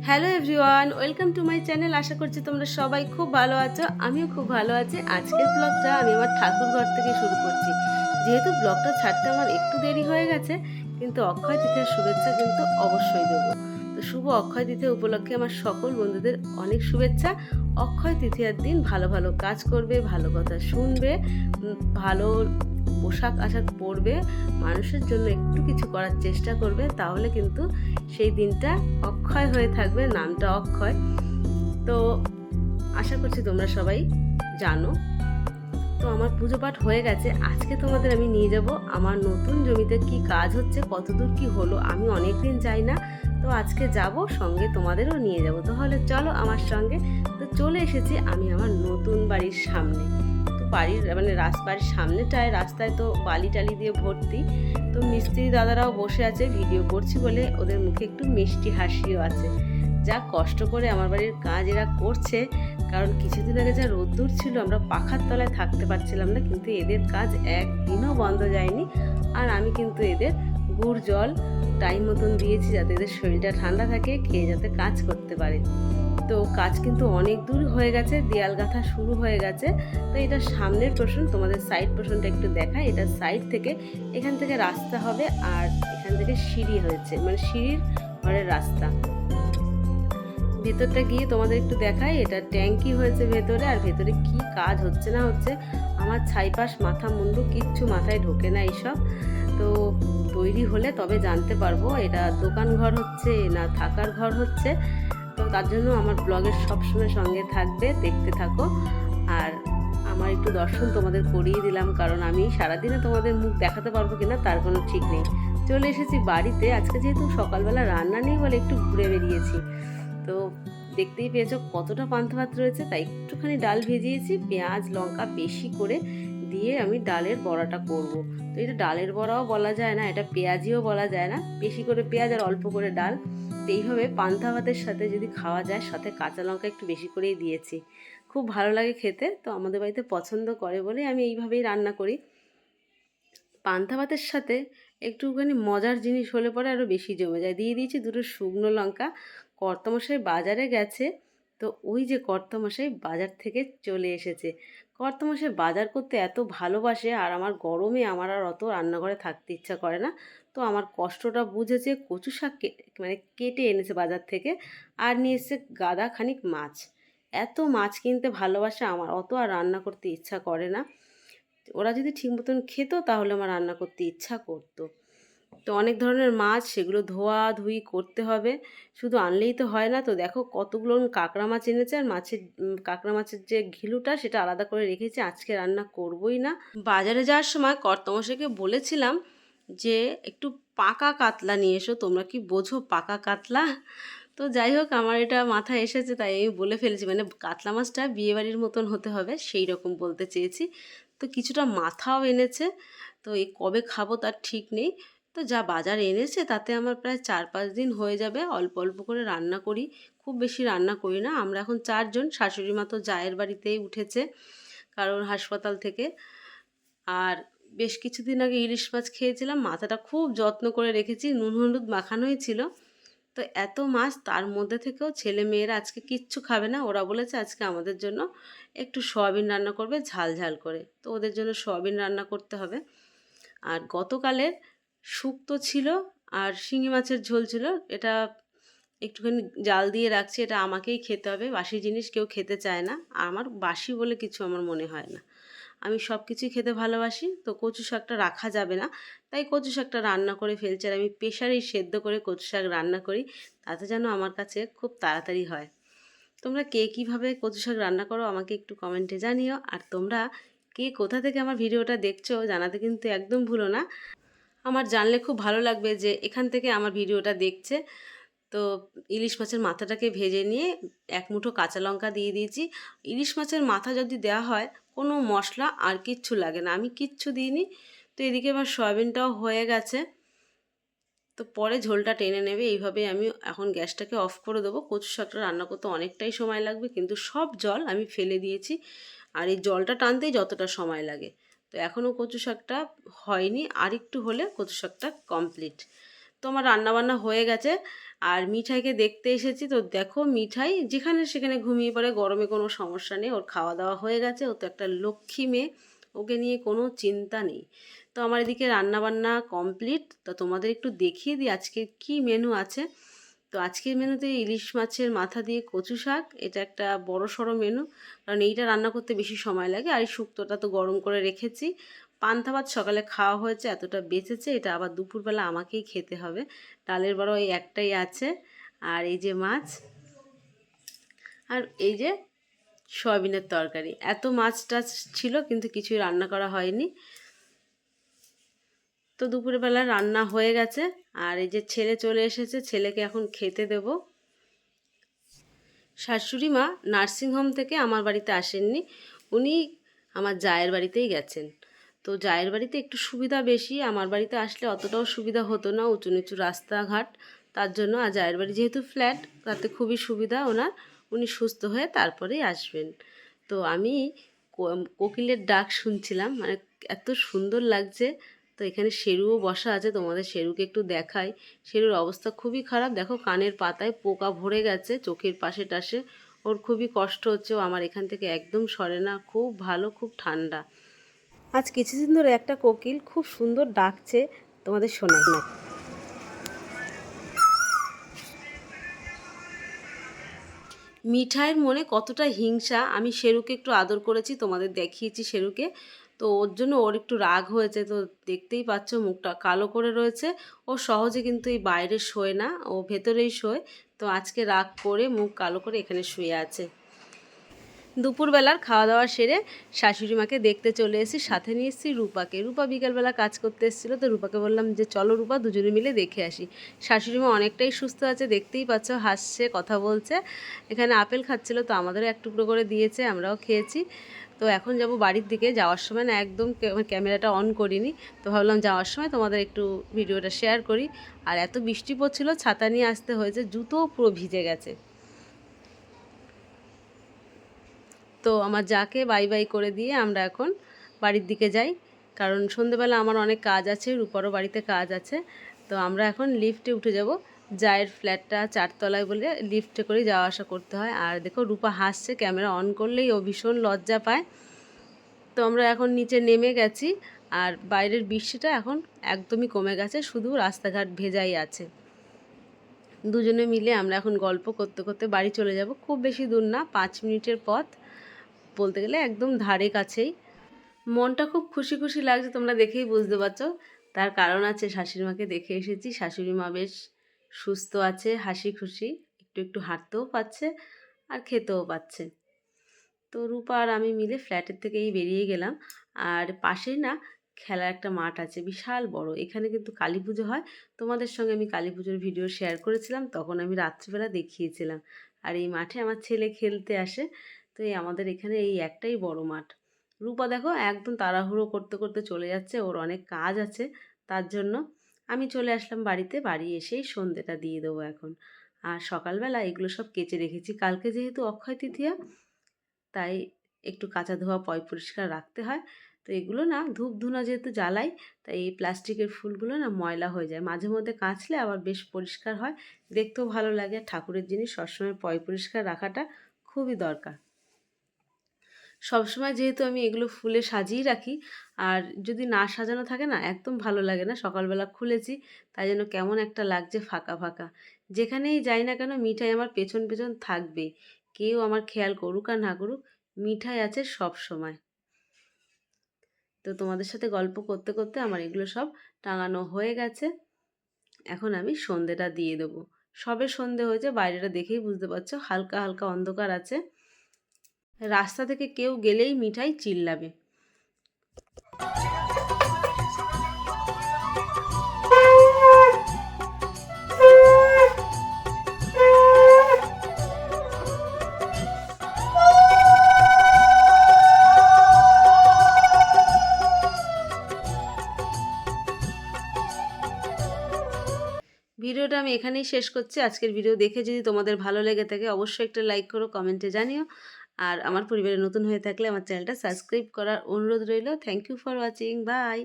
Hello everyone, welcome to my channel. আশা করছি তোমরা সবাই খুব ভালো আছো। আমিও খুব ভালো আছি। আজকের ব্লগটা আমি আমার ঠাকুর ঘর থেকে শুরু করছি। যেহেতু ব্লগটা ছাড়তে আমার একটু দেরি হয়ে গেছে, কিন্তু অক্ষয় তৃতীয়ার শুভেচ্ছা কিন্তু অবশ্যই দেবো। তো শুভ অক্ষয় তৃতীয়া উপলক্ষে আমার সকল বন্ধুদের অনেক শুভেচ্ছা। অক্ষয় তৃতীয়ার দিন ভালো ভালো কাজ করবে, ভালো কথা শুনবে, ভালো পোশাক আশাক পরবে, মানুষের জন্য একটু কিছু করার চেষ্টা করবে, তাহলে কিন্তু সেই দিনটা অক্ষয় হয়ে থাকবে, নামটা অক্ষয়। তো আশা করছি তোমরা সবাই জানো। তো আমার পুজো পাঠ হয়ে গেছে। আজকে তোমাদের আমি নিয়ে যাব আমার নতুন জমিতে কি কাজ হচ্ছে, কতদূর কি হলো, আমি অনেকদিন যাই না। তো আজকে যাব, সঙ্গে তোমাদেরও নিয়ে যাব। তাহলে চলো আমার সঙ্গে। তো চলে এসেছি আমি আমার নতুন বাড়ির সামনে। তো বাড়ির বাড়ির সামনেটায় রাস্তায় তো বালি টালি দিয়ে ভর্তি। তো মিস্ত্রি দাদারাও বসে আছে, ভিডিও করছি বলে ওদের মুখে একটু মিষ্টি হাসিও আছে। যা কষ্ট করে আমার বাড়ির কাজ এরা করছে, কারণ কিছুদিন আগে যা রোদ্দুর ছিল, আমরা পাখার তলায় থাকতে পারছিলাম না, কিন্তু এদের কাজ একদিনও বন্ধ যায়নি। আর আমি কিন্তু এদের গুড় জল টাইম মতন দিয়েছি, যাতে এদের শরীরটা ঠান্ডা থাকে, খেয়ে যাতে কাজ করতে পারে। তো কাজ কিন্তু অনেক দূর হয়ে গেছে, দেয়াল গাঁথা শুরু হয়ে গেছে। তো এটা সামনের পোর্শন, তোমাদের সাইড পোর্শনটা একটু দেখায়। এটা সাইড থেকে, এখান থেকে রাস্তা হবে, আর এখান থেকে সিঁড়ি হয়েছে, মানে সিঁড়ির ঘরের রাস্তা। ভেতরটা গিয়ে তোমাদের একটু দেখাই। এটা ট্যাঙ্কি হয়েছে ভেতরে, আর ভেতরে কি কাজ হচ্ছে না হচ্ছে আমার ছাইপাশ মাথা মুন্ডু কিচ্ছু মাথায় ঢোকে না এইসব। তো তৈরি হলে তবে জানতে পারবো এটা দোকান ঘর হচ্ছে না থাকার ঘর হচ্ছে। তো তার জন্য আমার ব্লগের সবসময় সঙ্গে থাকবে, দেখতে থাকো। আর আমার একটু দর্শন তোমাদের করিয়ে দিলাম, কারণ আমি সারাদিনে তোমাদের মুখ দেখাতে পারবো কিনা তার কোনো ঠিক নেই। চলে এসেছি বাড়িতে। আজকে যেহেতু সকালবেলা রান্না নেই বলে একটু ঘুরে বেরিয়েছি। তো দেখতেই পেয়েছো কতটা পান্তা ভাত রয়েছে, তাই একটুখানি ডাল ভেজিয়েছি, পেঁয়াজ লঙ্কা বেশি করে দিয়ে আমি ডালের বড়াটা করব। তো এটা ডালের বড়াও বলা যায় না, এটা পেঁয়াজিও বলা যায় না, বেশি করে পেঁয়াজ আর অল্প করে ডাল। তো এইভাবে পান্তা ভাতের সাথে যদি খাওয়া যায়, সাথে কাঁচা লঙ্কা একটু বেশি করেই দিয়েছি, খুব ভালো লাগে খেতে। তো আমাদের বাড়িতে পছন্দ করে বলে আমি এইভাবেই রান্না করি। পান্তা ভাতের সাথে একটুখানি মজার জিনিস হলে পরে আরও বেশি জমে যায়। দিয়ে দিয়েছি দুটো শুকনো লঙ্কা। কর্তামশাই বাজারে গেছে, তো ওই যে কর্তামশাই বাজার থেকে চলে এসেছে। কর্তামশাই বাজার করতে এত ভালোবাসে, আর আমার গরমে আমার আর অত রান্নাঘরে থাকতে ইচ্ছা করে না। তো আমার কষ্টটা বুঝেছে, কচু শাক কেটে এনেছে বাজার থেকে, আর নিয়ে এসেছে গাদা খানিক মাছ। এত মাছ কিনতে ভালোবাসে, আমার অত আর রান্না করতে ইচ্ছা করে না। ওরা যদি ঠিক মতন খেত তাহলে আমার রান্না করতে ইচ্ছা করতো। তো অনেক ধরনের মাছ, সেগুলো ধোয়া ধুই করতে হবে, শুধু আনলেই তো হয় না। তো দেখো কতগুলো কাঁকড়া মাছ এনেছে, আর কাঁকড়া মাছের যে ঘিলুটা সেটা আলাদা করে রেখেছি, আজকে রান্না করবই না। বাজারে যাওয়ার সময় কর্তামশাইকে বলেছিলাম যে একটু পাকা কাতলা নিয়ে এসো, তোমরা কি বোঝো পাকা কাতলা? তো যাই হোক, আমার এটা মাথায় এসেছে, তাই আমি বলে ফেলেছি, মানে কাতলা মাছটা বিয়েবাড়ির মতন হতে হবে সেই রকম বলতে চেয়েছি। তো কিছুটা মাথাও এনেছে। তো এই কবে খাবো তার ঠিক নেই। তো যা বাজার এনেছে তাতে আমার প্রায় 4-5 দিন হয়ে যাবে। অল্প অল্প করে রান্না করি, খুব বেশি রান্না করি না। আমরা এখন 4 জন, শাশুড়ি মা তো জায়ের বাড়িতেই উঠেছে কারণ হাসপাতাল থেকে। আর বেশ কিছুদিন আগে ইলিশ মাছ খেয়েছিলাম, মাথাটা খুব যত্ন করে রেখেছি, নুন হলুদ মাখানোই ছিল। তো এত মাছ, তার মধ্যে থেকেও ছেলে মেয়েরা আজকে কিচ্ছু খাবে না। ওরা বলেছে আজকে আমাদের জন্য একটু সয়াবিন রান্না করবে ঝাল ঝাল করে। তো ওদের জন্য সয়াবিন রান্না করতে হবে। আর গতকালের শুক্তো ছিল, আর শিঙি মাছের ঝোল ছিল। এটা একটুখানি জাল দিয়ে রাখছি, এটা আমাকেই খেতে হবে। বাসি জিনিস কেউ খেতে চায় না, আমার বাসি বলে কিছু আমার মনে হয় না। আমি সব কিছুই খেতে ভালোবাসি। তো কচু শাকটা রাখা যাবে না, তাই কচু শাকটা রান্না করে ফেলছি। আর আমি প্রেশারেই সেদ্ধ করে কচু শাক রান্না করি, তাতে যেন আমার কাছে খুব তাড়াতাড়ি হয়। তোমরা কে কীভাবে কচু শাক রান্না করো আমাকে একটু কমেন্টে জানিও। আর তোমরা কে কোথা থেকে আমার ভিডিওটা দেখছো জানাতে কিন্তু একদম ভুলো না। আমার জানলে খুব ভালো লাগবে যে এখান থেকে আমার ভিডিওটা দেখছে। তো ইলিশ মাছের মাথাটাকে ভেজে নিয়ে এক মুঠো কাঁচা লঙ্কা দিয়ে দিয়েছি। ইলিশ মাছের মাথা যদি দেওয়া হয়, কোনো মশলা আর কিচ্ছু লাগে না, আমি কিচ্ছু দিইনি। তো এদিকে আমার সয়াবিনটাও হয়ে গেছে, তো পরে ঝোলটা টেনে নেবে। এইভাবে আমি এখন গ্যাসটাকে অফ করে দেবো। কচু শাকটা রান্না করতে অনেকটাই সময় লাগবে, কিন্তু সব জল আমি ফেলে দিয়েছি, আর এই জলটা টানতেই যতটা সময় লাগে। তো এখনও কচু শাকটা হয়নি, আর একটু হলে কচু শাকটা কমপ্লিট। তো আমার রান্নাবান্না হয়ে গেছে। আর মিঠাইকে দেখতে এসেছি, তো দেখো মিঠাই যেখানে সেখানে ঘুমিয়ে পড়ে, গরমে কোনো সমস্যা নেই, ওর খাওয়া দাওয়া হয়ে গেছে, ও তো একটা লক্ষ্মী মেয়ে, ওকে নিয়ে কোনো চিন্তা নেই। তো আমার এদিকে রান্নাবান্না কমপ্লিট, তো তোমাদের একটু দেখিয়ে দিই আজকে কি মেনু আছে। তো আজকের মেনুতে ইলিশ মাছের মাথা দিয়ে কচু শাক, এটা একটা বড় সড়ো মেনু, কারণ এইটা রান্না করতে বেশি সময় লাগে। আর এই শুক্তোটা তো গরম করে রেখেছি, পান্তা ভাত সকালে খাওয়া হয়েছে, এতটা বেঁচেছে, এটা আবার দুপুরবেলা আমাকেই খেতে হবে। ডালের বড়া এই একটাই আছে, আর এই যে মাছ, আর এই যে সয়াবিনের তরকারি। এত মাছ টাছ ছিল কিন্তু কিছুই রান্না করা হয়নি। তো দুপুরবেলা রান্না হয়ে গেছে, আর এই যে ছেলে চলে এসেছে, ছেলেকে এখন খেতে দেব। শাশুড়ি মা নার্সিংহোম থেকে আমার বাড়িতে আসেননি, উনি আমার জায়ের বাড়িতেই গেছেন। তো জায়ের বাড়িতে একটু সুবিধা বেশি, আমার বাড়িতে আসলে অতটাও সুবিধা হতো না, উঁচু নিচু রাস্তাঘাট, তার জন্য। আর জায়ের বাড়ি যেহেতু ফ্ল্যাট, তাতে খুবই সুবিধা ওনার, উনি সুস্থ হয়ে তারপরেই আসবেন। তো আমি কোকিলের ডাক শুনছিলাম, মানে এত সুন্দর লাগছে। তো এখানে শেরুও বসা আছে, তোমাদের শেরুকে একটু দেখাই। শেরুর অবস্থা খুবই খারাপ, দেখো কানের পাতায় পোকা ভরে গেছে, চোখের পাশে টাশে, ওর খুবই কষ্ট হচ্ছে। ও আমার এখান থেকে একদম সরে না, খুব ভালো, খুব ঠান্ডা। আজ কিছুদিন ধরে একটা কোকিল খুব সুন্দর ডাকছে, তোমাদের শোনাই না। মিঠাইয়ের মনে কতটা হিংসা, আমি শেরুকে একটু আদর করেছি, তোমাদের দেখিয়েছি শেরুকে, তো ওর জন্য ওর একটু রাগ হয়েছে। তো দেখতেই পাচ্ছ মুখটা কালো করে রয়েছে। ও সহজে কিন্তু এই বাইরে শোয় না, ও ভেতরেই শোয়। তো আজকে রাগ করে মুখ কালো করে এখানে শুয়ে আছে। দুপুরবেলার খাওয়া দাওয়া সেরে শাশুড়ি মাকে দেখতে চলে এসেছি, সাথে নিয়ে এসেছি রূপাকে। রূপা বিকেলবেলা কাজ করতে এসেছিলো, তো রূপাকে বললাম যে চলো রূপা, দুজনে মিলে দেখে আসি। শাশুড়ি মা অনেকটাই সুস্থ আছে, দেখতেই পাচ্ছ, হাসছে, কথা বলছে। এখানে আপেল খাচ্ছিলো, তো আমাদেরও এক টুকরো করে দিয়েছে, আমরাও খেয়েছি। তো এখন যাব বাড়ির দিকে, যাওয়ার সময় না একদম ক্যামেরাটা অন করিনি, তো ভাবলাম যাওয়ার সময় তোমাদের একটু ভিডিওটা শেয়ার করি। আর এত বৃষ্টি পড়ছিল, ছাতা নিয়ে আসতে হয়েছে, জুতোও পুরো ভিজে গেছে। তো আমার যাকে বাই বাই করে দিয়ে আমরা এখন বাড়ির দিকে যাই, কারণ সন্ধেবেলা আমার অনেক কাজ আছে, রূপারও বাড়িতে কাজ আছে। তো আমরা এখন লিফটে উঠে যাব, জায়ের ফ্ল্যাটটা 4 তলায় বলে লিফটে করে যাওয়া আসা করতে হয়। আর দেখো রূপা হাসছে, ক্যামেরা অন করলেই ও ভীষণ লজ্জা পায়। তো আমরা এখন নিচে নেমে গেছি, আর বাইরের বৃষ্টিটা এখন একদমই কমে গেছে, শুধু রাস্তাঘাট ভেজাই আছে। দুজনে মিলে আমরা এখন গল্প করতে করতে বাড়ি চলে যাব। খুব বেশি দূর না, 5 মিনিটের পথ, বলতে গেলে একদম ধারে কাছেই। মনটা খুব খুশি খুশি লাগছে, তোমরা দেখেই বুঝতে পারছো। তার কারণ আছে, শাশুড়ি মাকে দেখে এসেছি, শাশুড়ি মা বেশ সুস্থ আছে, হাসি খুশি, একটু একটু হাঁটতেও পাচ্ছে আর খেতেও পাচ্ছে। তো রূপা আর আমি মিলে ফ্ল্যাটের থেকেই বেরিয়ে গেলাম। আর পাশেই না খেলার একটা মাঠ আছে, বিশাল বড়, এখানে কিন্তু কালী পুজো হয়। তোমাদের সঙ্গে আমি কালী পুজোর ভিডিও শেয়ার করেছিলাম, তখন আমি রাত্রিবেলা দেখিয়েছিলাম। আর এই মাঠে আমার ছেলে খেলতে আসে। তো এই আমাদের এখানে এই একটাই বড় মাঠ। রূপা দেখো একদম তাড়াহুড়ো করতে করতে চলে যাচ্ছে, ওর অনেক কাজ আছে, তার জন্য আমি চলে আসলাম বাড়িতে। বাড়ি এসেই সন্ধ্যেটা দিয়ে দেবো এখন। আর সকালবেলা এগুলো সব কেচে রেখেছি, কালকে যেহেতু অক্ষয় তৃতীয়া, তাই একটু কাচা ধোয়া পয় পরিষ্কার রাখতে হয়। তো এগুলো না ধূপ ধুনা যেহেতু জ্বালাই, তাই এই প্লাস্টিকের ফুলগুলো না ময়লা হয়ে যায়, মাঝে মধ্যে কাচলে আবার বেশ পরিষ্কার হয়, দেখতেও ভালো লাগে। ঠাকুরের জিনিস সবসময় পয় পরিষ্কার রাখাটা খুবই দরকার। সবসময় যেহেতু আমি এগুলো ফুলে সাজিয়ে রাখি, আর যদি না সাজানো থাকে না একদম ভালো লাগে না। সকালবেলা খুলেছি, তাই জন্য কেমন একটা লাগছে, ফাঁকা ফাঁকা। যেখানেই যাই না কেন মিঠাই আমার পেছন পেছন থাকবেই, কেউ আমার খেয়াল করুক আর না করুক, মিঠাই আছে সব সময়। তো তোমাদের সাথে গল্প করতে করতে আমার এগুলো সব টাঙানো হয়ে গেছে, এখন আমি সন্ধেটা দিয়ে দেবো। সবে সন্ধে হয়েছে, বাইরেটা দেখেই বুঝতে পারছো হালকা হালকা অন্ধকার আছে। রাস্তা থেকে কেউ গেলেই মিঠাই চিল্লাবে। ভিডিওটা আমি এখানেই শেষ করছি। আজকের ভিডিও দেখে যদি তোমাদের ভালো লেগে থাকে অবশ্যই একটা লাইক করো, কমেন্টে জানিও। আর আমার পরিবারে নতুন হয়ে থাকলে আমার চ্যানেলটা সাবস্ক্রাইব করার অনুরোধ রইল। Thank you for watching, by.